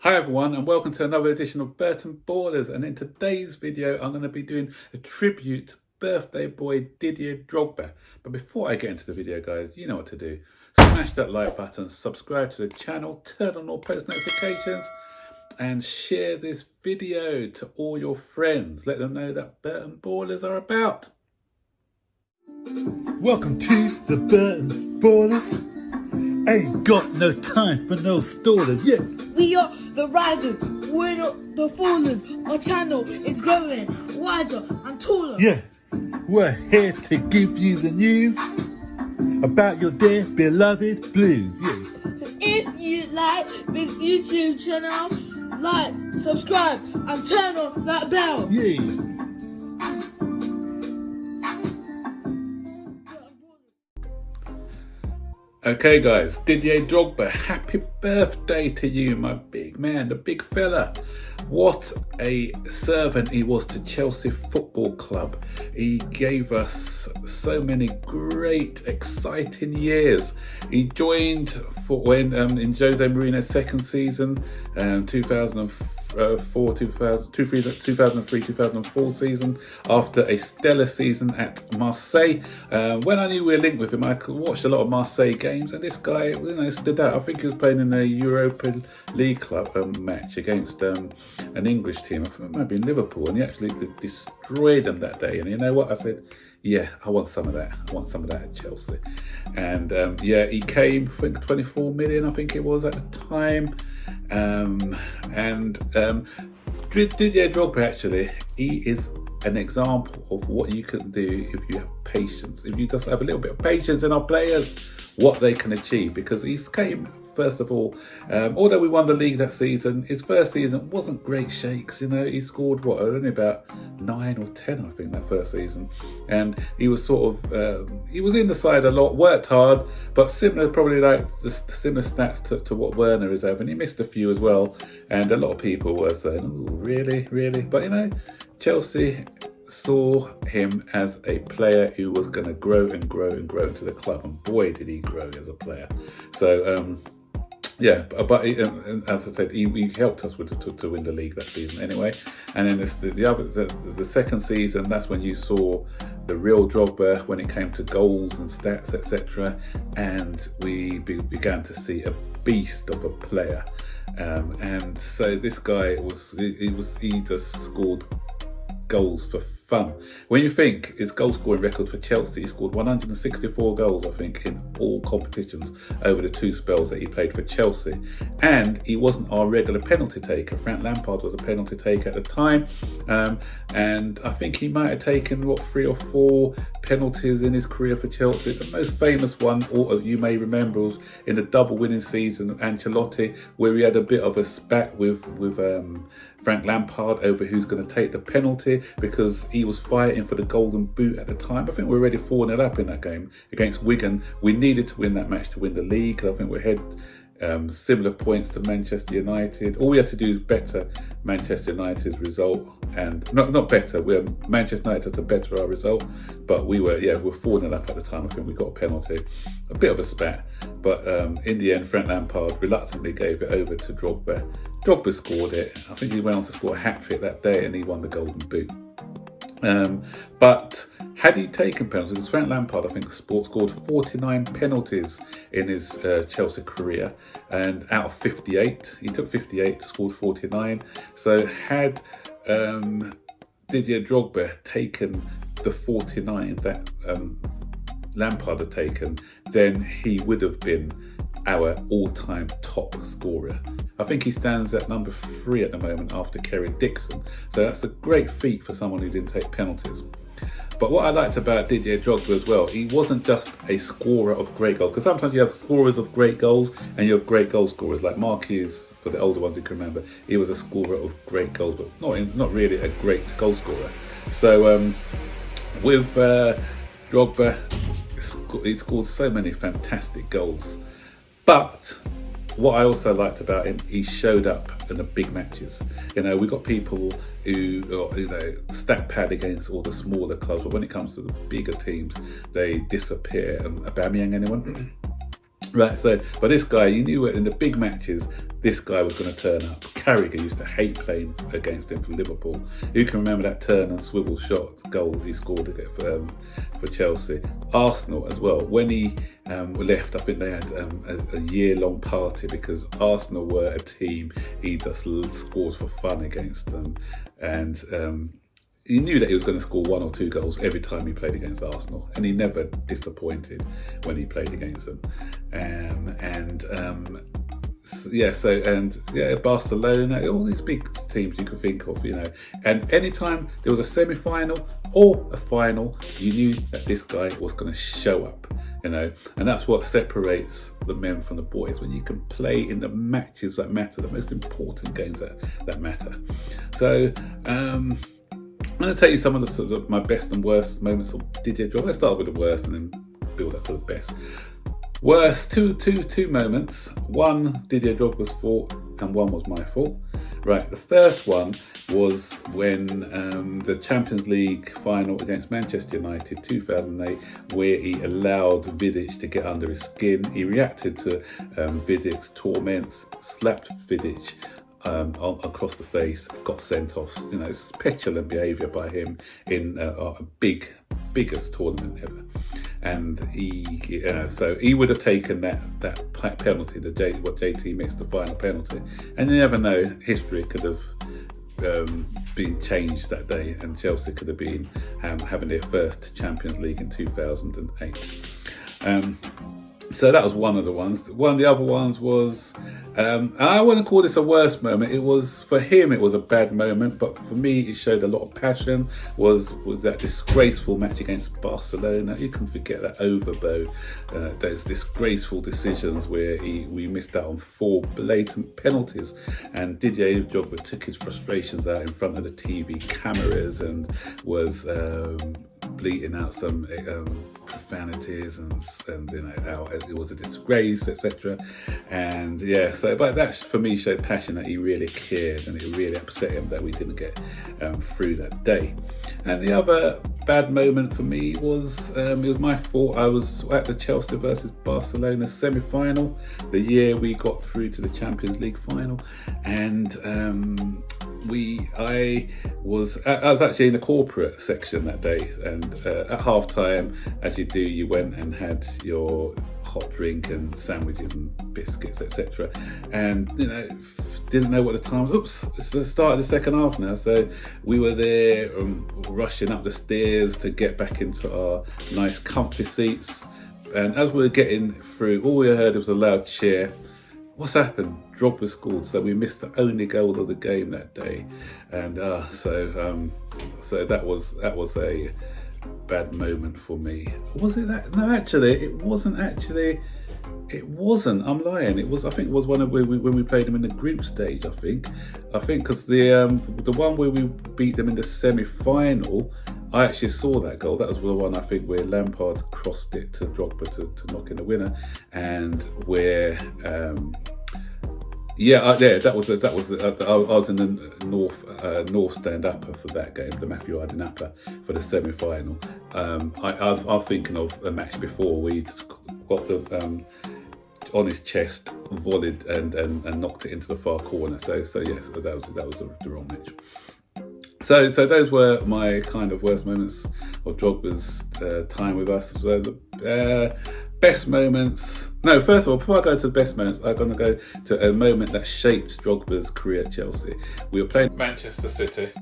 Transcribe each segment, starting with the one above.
Hi everyone, and welcome to another edition of Burton Ballers, and in today's video I'm going to be doing a tribute to birthday boy Didier Drogba. But before I get into the video, guys, you know what to do. Smash that like button, subscribe to the channel, turn on all post notifications and share this video to all your friends. Let them know that Burton Ballers are about. Welcome to the Burton Ballers. Ain't got no time for no stallers, yeah. We are the risers, we're not the fallers. Our channel is growing wider and taller. Yeah, we're here to give you the news about your dear beloved Blues, yeah. So if you like this YouTube channel, like, subscribe and turn on that bell. Yeah. Okay guys, Didier Drogba, happy birthday to you, my big man, the big fella. What a servant he was to Chelsea Football Club. He gave us so many great, exciting years. He joined for when in Jose Mourinho's second season, 2003-2004 season, after a stellar season at Marseille. When I knew we were linked with him, I watched a lot of Marseille games, and this guy, stood out. I think he was playing in a Europa League club match against an English team. I think it might be Liverpool, and he actually destroyed them that day. And you know what? I said, yeah, I want some of that. I want some of that at Chelsea. And yeah, he came, I think 24 million, I think it was at the time. Didier Drogba, actually, he is an example of what you can do if you have patience. If you just have a little bit of patience in our players, what they can achieve. Because he came, first of all, although we won the league that season, his first season wasn't great shakes. You know, he scored only about 9 or 10, I think, that first season, and he was sort of he was in the side a lot, worked hard, but similar, probably like the similar stats to what Werner is having. He missed a few as well, and a lot of people were saying, "Oh, really?" But you know, Chelsea saw him as a player who was going to grow and grow and grow into the club, and boy did he grow as a player. So yeah, but as I said, he helped us to win the league that season anyway. And then the second season, that's when you saw the real Drogba when it came to goals and stats, etc. And we began to see a beast of a player. And so this guy he just scored goals for fun. When you think his goal scoring record for Chelsea, he scored 164 goals, I think, in all competitions over the 2 spells that he played for Chelsea. And he wasn't our regular penalty taker. Frank Lampard was a penalty taker at the time, and I think he might have taken 3 or 4 penalties in his career for Chelsea. The most famous one, or you may remember, was in the double winning season of Ancelotti, where he had a bit of a spat with Frank Lampard over who's going to take the penalty, because he was fighting for the golden boot at the time. I think we were already 4-0 up in that game against Wigan. We needed to win that match to win the league. I think we had similar points to Manchester United. All we had to do is better Manchester United's result, and not better. Manchester United had to better our result, but we were 4-0 up at the time. I think we got a penalty, a bit of a spat, but in the end, Frank Lampard reluctantly gave it over to Drogba. Drogba scored it. I think he went on to score a hat-trick that day, and he won the golden boot. But had he taken penalties, Frank Lampard, I think, scored 49 penalties in his Chelsea career, and out of 58, he took 58, scored 49. So had Didier Drogba taken the 49 that Lampard had taken, then he would have been our all-time top scorer. I think he stands at number 3 at the moment after Kerry Dixon. So that's a great feat for someone who didn't take penalties. But what I liked about Didier Drogba as well, he wasn't just a scorer of great goals, because sometimes you have scorers of great goals and you have great goal scorers, like Marquez, for the older ones you can remember. He was a scorer of great goals, but not really a great goal scorer. So with Drogba, he scored so many fantastic goals. But what I also liked about him, he showed up in the big matches. You know, we got people who, stack pad against all the smaller clubs, but when it comes to the bigger teams, they disappear. Aubameyang, anyone? Right, so, but this guy, you knew in the big matches, this guy was going to turn up. Carragher used to hate playing against him for Liverpool. Who can remember that turn and swivel shot goal he scored for Chelsea? Arsenal as well. When he left, I think they had a year-long party because Arsenal were a team he just scored for fun against them. And he knew that he was going to score 1 or 2 goals every time he played against Arsenal, and he never disappointed when he played against them. Barcelona, all these big teams you could think of, and anytime there was a semi-final or a final, you knew that this guy was going to show up, and that's what separates the men from the boys, when you can play in the matches that matter, the most important games that matter. So I'm going to tell you some of the sort of my best and worst moments of Didier Drogba. Let's start with the worst and then build up to the best. Worst, two moments. One, Didier Drogba's fault, and one was my fault. Right, the first one was when the Champions League final against Manchester United 2008, where he allowed Vidic to get under his skin. He reacted to Vidic's torments, slapped Vidic across the face, got sent off. It's petulant behaviour by him in a biggest tournament ever. And so he would have taken that penalty, what JT missed, the final penalty. And you never know, history could have been changed that day, and Chelsea could have been having their first Champions League in 2008. So that was one of the ones. One of the other ones was, I wouldn't call this a worst moment. It was, for him, it was a bad moment, but for me, it showed a lot of passion. Was that disgraceful match against Barcelona. You can forget that overbow, those disgraceful decisions where we missed out on 4 blatant penalties, and Didier Drogba took his frustrations out in front of the TV cameras and was bleating out some profanities and how it was a disgrace, etc. And but that for me showed passion, that he really cared, and it really upset him that we didn't get through that day. And the other bad moment for me was, it was my fault. I was at the Chelsea versus Barcelona semi-final, the year we got through to the Champions League final, and I was actually in the corporate section that day, and at half time, as you do, you went and had your hot drink and sandwiches and biscuits, etc. And didn't know what the time was. Oops, it's the start of the second half now. So we were there rushing up the stairs to get back into our nice comfy seats. And as we were getting through, all we heard was a loud cheer. What's happened? Drogba scored, so we missed the only goal of the game that day, and so that was a bad moment for me. Was it that? No, actually, it wasn't. It wasn't. I'm lying. It was. I think it was one of when we played them in the group stage. I think because the one where we beat them in the semi-final, I actually saw that goal. That was the one, I think, where Lampard crossed it to Drogba to knock in the winner, and where that was. I was in the north stand upper for that game, the Matthew Arden upper for the semi-final. I was thinking of a match before where he got the on his chest, volleyed and knocked it into the far corner. So yes, that was the wrong match. So those were my kind of worst moments of Drogba's time with us. So the best moments. No, first of all, before I go to the best moments, I'm going to go to a moment that shaped Drogba's career at Chelsea. We were playing Manchester City.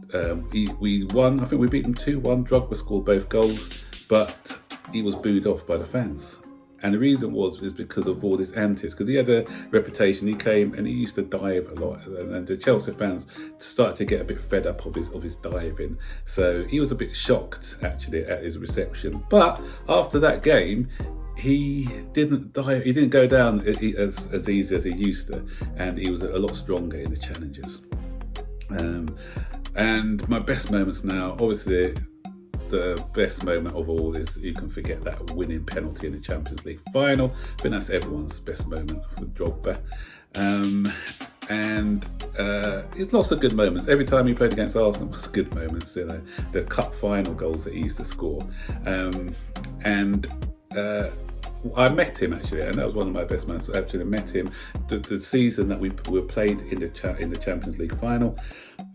We won. I think we beat them 2-1. Drogba scored both goals, but he was booed off by the fans. And the reason is because of all his antics, because he had a reputation. He came and he used to dive a lot, and the Chelsea fans started to get a bit fed up of his diving. So he was a bit shocked actually at his reception. But after that game, he didn't dive. He didn't go down as easy as he used to, and he was a lot stronger in the challenges. And my best moments now, obviously. The best moment of all is you can forget that winning penalty in the Champions League final. I think that's everyone's best moment for Drogba. And it's lots of good moments. Every time he played against Arsenal was good moments. The cup final goals that he used to score. I met him actually, and that was one of my best moments. I actually met him the season that we were played in the Champions League final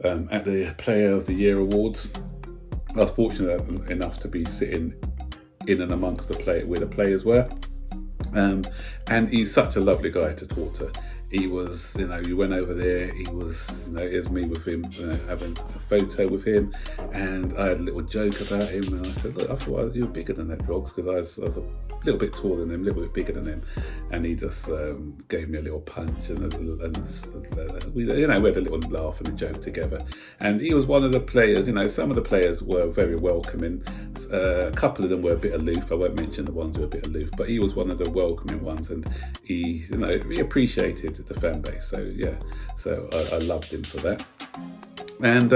at the Player of the Year awards. I was fortunate enough to be sitting in and amongst where the players were, and he's such a lovely guy to talk to. He was, we went over there. He was, it was me with him, having a photo with him, and I had a little joke about him. And I said, "Look, I thought you were bigger than that, Drogs," because I was a little bit taller than him, a little bit bigger than him. And he just gave me a little punch, and we had a little laugh and a joke together. And he was one of the players. Some of the players were very welcoming. A couple of them were a bit aloof. I won't mention the ones who were a bit aloof, but he was one of the welcoming ones, and he appreciated the fan base. So yeah, I loved him for that. And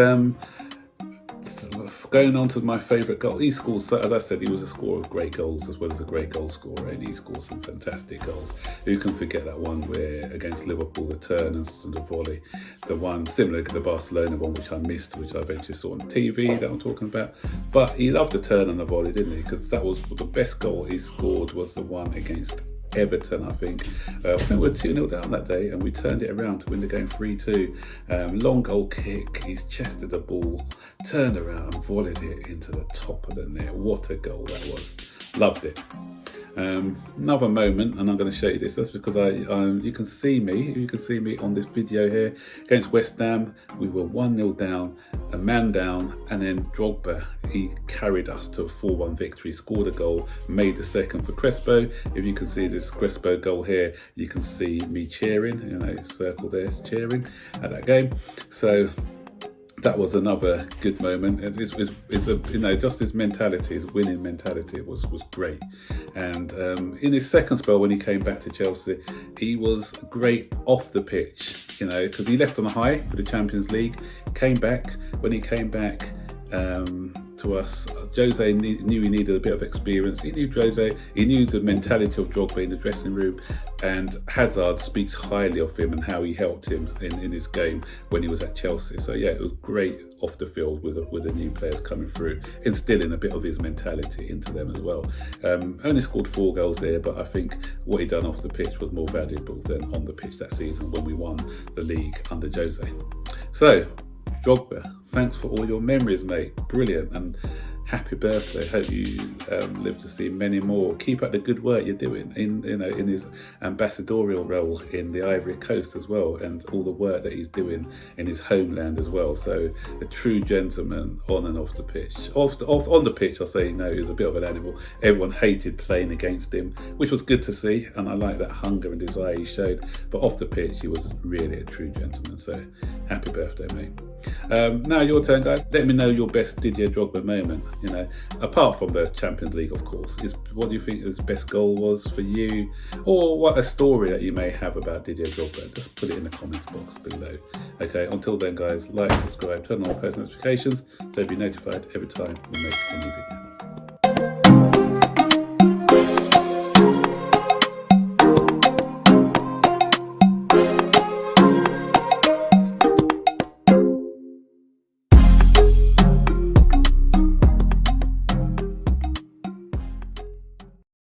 going on to my favourite goal, he scores, as I said, he was a scorer of great goals as well as a great goal scorer, and he scored some fantastic goals. Who can forget that one where against Liverpool, the turn and the volley, the one similar to the Barcelona one, which I missed, which I eventually saw on TV that I'm talking about. But he loved the turn and the volley, didn't he? Because that was the best goal he scored, was the one against Everton, I think. I think we were 2-0 down that day, and we turned it around to win the game 3-2. Long goal kick, he's chested the ball, turned around and volleyed it into the top of the net. What a goal that was. Loved it. Another moment, and I'm going to show you this. That's because you can see me on this video here against West Ham. We were 1-0 down, a man down, and then Drogba, he carried us to a 4-1 victory, scored a goal, made the second for Crespo. If you can see this Crespo goal here, you can see me cheering, circle there, cheering at that game. So that was another good moment. It's just his mentality, his winning mentality was great. And in his second spell, when he came back to Chelsea, he was great off the pitch, because he left on a high for the Champions League, came back. When he came back to us, Jose knew he needed a bit of experience. He knew the mentality of Drogba in the dressing room, and Hazard speaks highly of him and how he helped him in his game when he was at Chelsea. So yeah, it was great off the field with the new players coming through, instilling a bit of his mentality into them as well. Only scored 4 goals there, but I think what he done off the pitch was more valuable than on the pitch that season when we won the league under Jose. So Drogba, thanks for all your memories, mate. Brilliant, and happy birthday. Hope you live to see many more. Keep up the good work you're doing in his ambassadorial role in the Ivory Coast as well, and all the work that he's doing in his homeland as well. So a true gentleman on and off the pitch. On the pitch, I say, he was a bit of an animal. Everyone hated playing against him, which was good to see, and I like that hunger and desire he showed. But off the pitch, he was really a true gentleman. So happy birthday, mate. Now your turn, guys. Let me know your best Didier Drogba moment. Apart from the Champions League, of course. What do you think his best goal was for you, or what a story that you may have about Didier Drogba? Just put it in the comments box below. Okay. Until then, guys, like, subscribe, turn on post notifications so you'll be notified every time we make a new video.